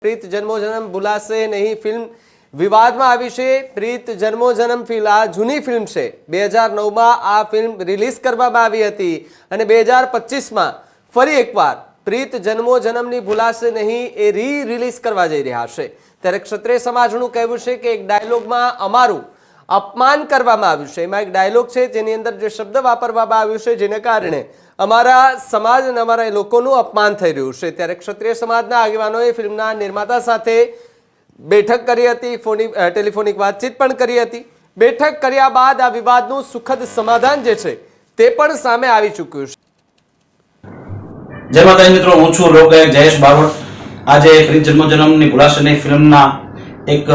પ્રીત જન્મો જન્મ ભૂલાશે નહીં ફિલ્મ વિવાદમાં આવી છે। પ્રીત જન્મો જન્મ ફિલ્મ આ જૂની ફિલ્મ છે। 2009માં આ ફિલ્મ રિલીઝ કરવામાં આવી હતી અને 2025માં ફરી એકવાર પ્રીત જન્મો જન્મની ભૂલાશે નહીં એ રિલીઝ કરવા જઈ રહ્યા છે। ત્યારે ક્ષત્રિય સમાજનું કહેવું છે કે એક ડાયલોગમાં અમારું અપમાન કરવામાં આવ્યું છે। એમાં એક ડાયલોગ છે જેની અંદર જે શબ્દ વાપરવામાં આવ્યું છે જેને કારણે અમારા સમાજ અને અમારા લોકોનું અપમાન થઈ રહ્યું છે। ત્યારે ક્ષત્રિય સમાજના આગેવાનોએ ફિલ્મના નિર્માતા સાથે બેઠક કરી હતી, ટેલિફોનિક વાતચીત પણ કરી હતી। બેઠક કર્યા બાદ આ વિવાદનું સુખદ સમાધાન જે છે તે પણ સામે આવી ચૂક્યું છે। જય માતાજી મિત્રો, હું છું લોકગાયક જયેશ બારોટ। આજે પ્રીત જન્મો જન્મની ભૂલાશે નહીં ફિલ્મના એક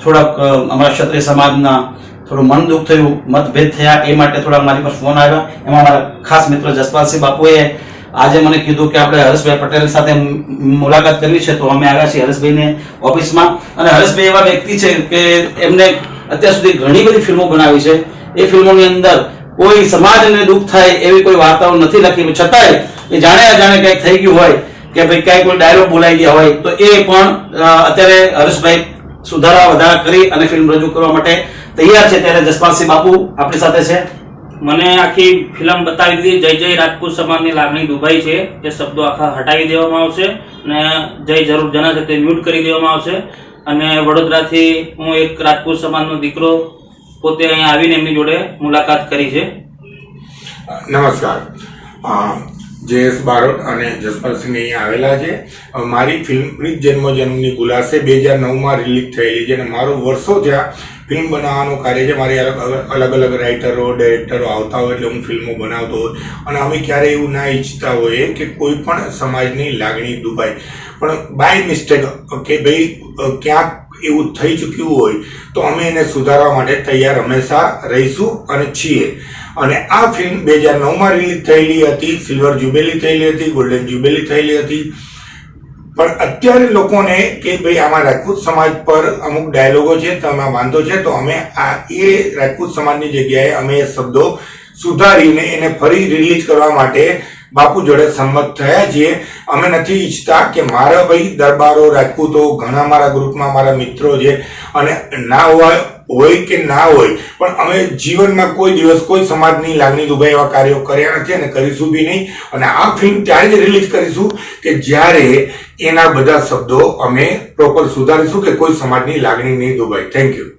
થોડાક અમારા ક્ષત્રિય સમાજના થોડું મન દુઃખ થયું, મતભેદ થયા, એ માટે થોડા મારી પાસે ફોન આવ્યા। એમાં મારા ખાસ મિત્ર જસપાલસિંહ બાપુએ આજે મને કીધું કે આપણે હરેશભાઈ પટેલ સાથે મુલાકાત કરવી છે, તો અમે આવ્યા છીએ હરેશભાઈને ઓફિસમાં। અને હરેશભાઈ એવા વ્યક્તિ છે કે એમને અત્યાર સુધી ઘણી બધી ફિલ્મો બનાવી છે। એ ફિલ્મોની અંદર કોઈ સમાજને દુઃખ થાય એવી કોઈ વાર્તાઓ નથી લખી, છતાંય એ જાણે અજાણે કંઈક થઈ ગયું હોય કે ભાઈ ક્યાંય કોઈ ડાયલોગ બોલાઈ ગયા હોય તો એ પણ અત્યારે હરેશભાઈ સુધારા વધારા કરી અને ફિલ્મ રજૂ કરવા માટે તૈયાર છે। ત્યારે જસપાલસિંહ બાપુ આપણી સાથે છે। મને આખી ફિલ્મ બતાવી દીધી। જય જય રાજપૂત સમાજની લાગણી દુભાઈ છે એ શબ્દો આખા હટાવી દેવામાં આવશે અને જય જરૂર જના છે તે મ્યુટ કરી દેવામાં આવશે। અને વડોદરાથી હું એક રાજપૂત સમાજનો દીકરો પોતે અહીંયા આવીને એમની જોડે મુલાકાત કરી છે। નમસ્કાર, જયેશ બારોટ અને જસપાલસિંહ અહીંયા આવેલા છે। મારી ફિલ્મ પ્રીત જન્મો જન્મની ભૂલાશે 2009માં રિલીઝ થયેલી છે અને મારું વર્ષો ત્યાં ફિલ્મ બનાવવાનું કાર્ય છે। મારી અલગ અલગ રાઇટરો ડાયરેક્ટરો આવતા હોય એટલે હું ફિલ્મો બનાવતો હોય અને અમે ક્યારેય એવું ના ઈચ્છતા હોઈએ કે કોઈ પણ સમાજની લાગણી દુભાય, પણ બાય મિસ્ટેક કે ભાઈ ક્યાંક એવું થઈ ચૂક્યું હોય તો અમે એને સુધારવા માટે તૈયાર હંમેશા રહીશું અને છીએ। અને આ ફિલ્મ 2009માં રિલીઝ થયેલી હતી, સિલ્વર જ્યુબેલી થયેલી હતી, ગોલ્ડન જ્યુબેલી થયેલી હતી। પણ અત્યારે લોકોને કે ભાઈ આમાં રાજપૂત સમાજ પર અમુક ડાયલોગો છે તો આમાં વાંધો છે, તો અમે આ એ રાજપૂત સમાજની જગ્યાએ અમે એ શબ્દો સુધારીને એને ફરી રિલીઝ કરવા માટે બાપુ જોડે સંમત થયા છીએ। અમે નથી ઈચ્છતા કે મારા ભાઈ દરબારો રાજપૂતો ઘણા મારા ગ્રુપમાં મારા મિત્રો છે અને ના હોય કે ના હોય, પણ અમે જીવનમાં કોઈ દિવસ કોઈ સમાજની લાગણી દુભાઈ એવા કાર્યો કર્યા નથી અને કરીશું બી નહીં। અને આ ફિલ્મ ત્યારે જ રિલીઝ કરીશું કે જ્યારે એના બધા શબ્દો અમે પ્રોપર સુધારીશું કે કોઈ સમાજની લાગણી નહીં દુભાય। Thank you.